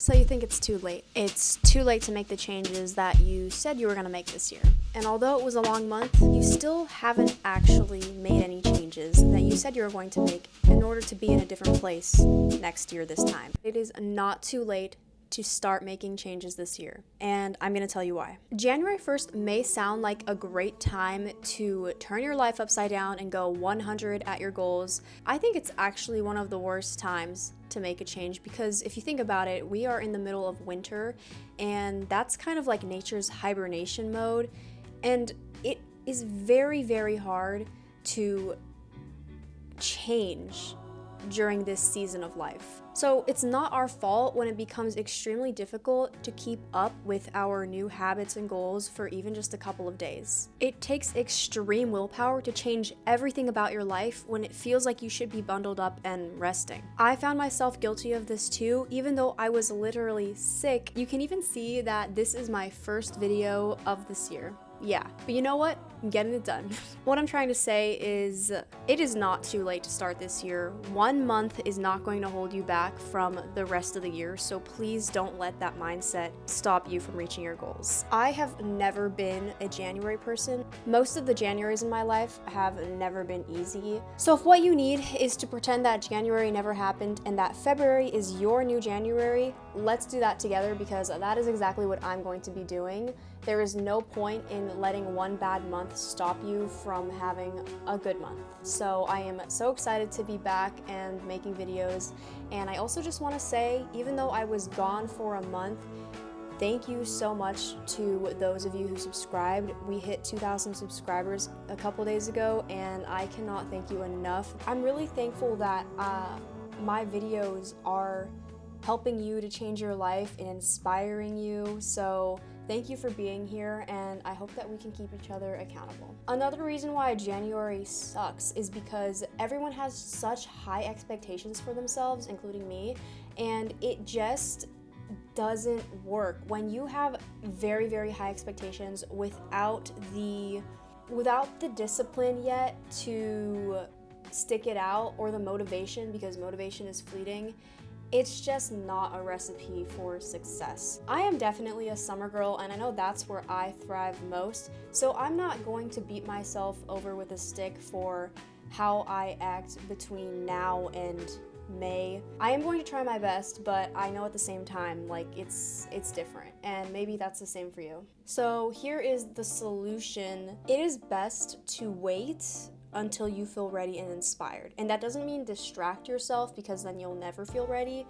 So you think it's too late. It's too late to make the changes that you said you were going to make this year. And although it was a long month, you still haven't actually made any changes that you said you were going to make in order to be in a different place next year this time. It is not too late to start making changes this year, and I'm going to tell you why. January 1st may sound like a great time to turn your life upside down and go 100 at your goals. I think it's actually one of the worst times to make a change because if you think about it, we are in the middle of winter, and that's kind of like nature's hibernation mode, and it is very, very hard to change during this season of life. So it's not our fault when it becomes extremely difficult to keep up with our new habits and goals for even just a couple of days. It takes extreme willpower to change everything about your life when it feels like you should be bundled up and resting. I found myself guilty of this too, even though I was literally sick. You can even see that this is my first video of this year. Yeah, but you know what? I'm getting it done. What I'm trying to say is it is not too late to start this year. 1 month is not going to hold you back from the rest of the year, so please don't let that mindset stop you from reaching your goals. I have never been a January person. Most of the Januaries in my life have never been easy. So if what you need is to pretend that January never happened and that February is your new January, let's do that together because that is exactly what I'm going to be doing. There is no point in letting one bad month stop you from having a good month. So I am so excited to be back and making videos. And I also just want to say, even though I was gone for a month, thank you so much to those of you who subscribed. We hit 2,000 subscribers a couple days ago, and I cannot thank you enough. I'm really thankful that my videos are helping you to change your life and inspiring you. So thank you for being here, and I hope that we can keep each other accountable. Another reason why January sucks is because everyone has such high expectations for themselves, including me, and it just doesn't work. When you have very, very high expectations without the discipline yet to stick it out, or the motivation, because motivation is fleeting, it's just not a recipe for success. I am definitely a summer girl, and I know that's where I thrive most, so I'm not going to beat myself over with a stick for how I act between now and May. I am going to try my best, but I know at the same time, like, it's different, and maybe that's the same for you. So here is the solution. It is best to wait until you feel ready and inspired. And that doesn't mean distract yourself, because then you'll never feel ready,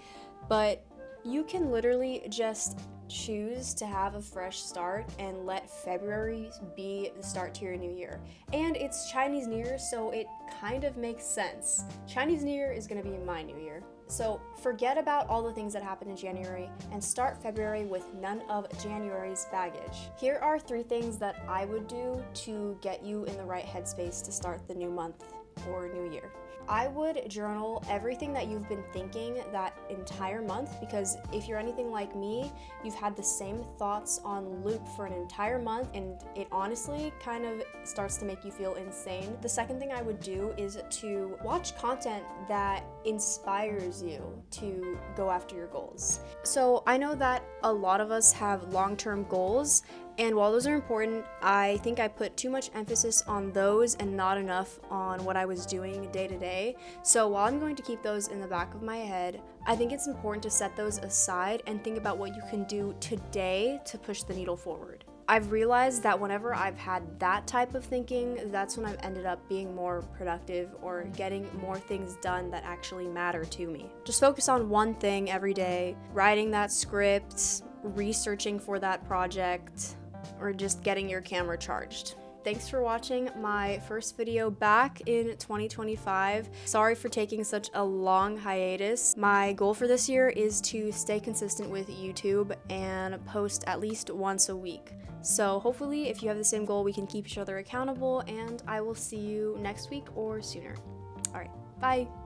but you can literally just choose to have a fresh start and let February be the start to your new year. And it's Chinese New Year, so it kind of makes sense. Chinese New Year is gonna be my new year. So forget about all the things that happened in January and start February with none of January's baggage. Here are 3 things that I would do to get you in the right headspace to start the new month or new year. I would journal everything that you've been thinking that entire month, because if you're anything like me, you've had the same thoughts on loop for an entire month, and it honestly kind of starts to make you feel insane. The second thing I would do is to watch content that inspires you to go after your goals. So I know that a lot of us have long-term goals, and while those are important, I think I put too much emphasis on those and not enough on what I was doing day to day. So while I'm going to keep those in the back of my head, I think it's important to set those aside and think about what you can do today to push the needle forward. I've realized that whenever I've had that type of thinking, that's when I've ended up being more productive or getting more things done that actually matter to me. Just focus on one thing every day, writing that script, researching for that project, or just getting your camera charged. Thanks for watching my first video back in 2025. Sorry for taking such a long hiatus. My goal for this year is to stay consistent with YouTube and post at least once a week. So hopefully, if you have the same goal, we can keep each other accountable, and I will see you next week or sooner. All right, bye.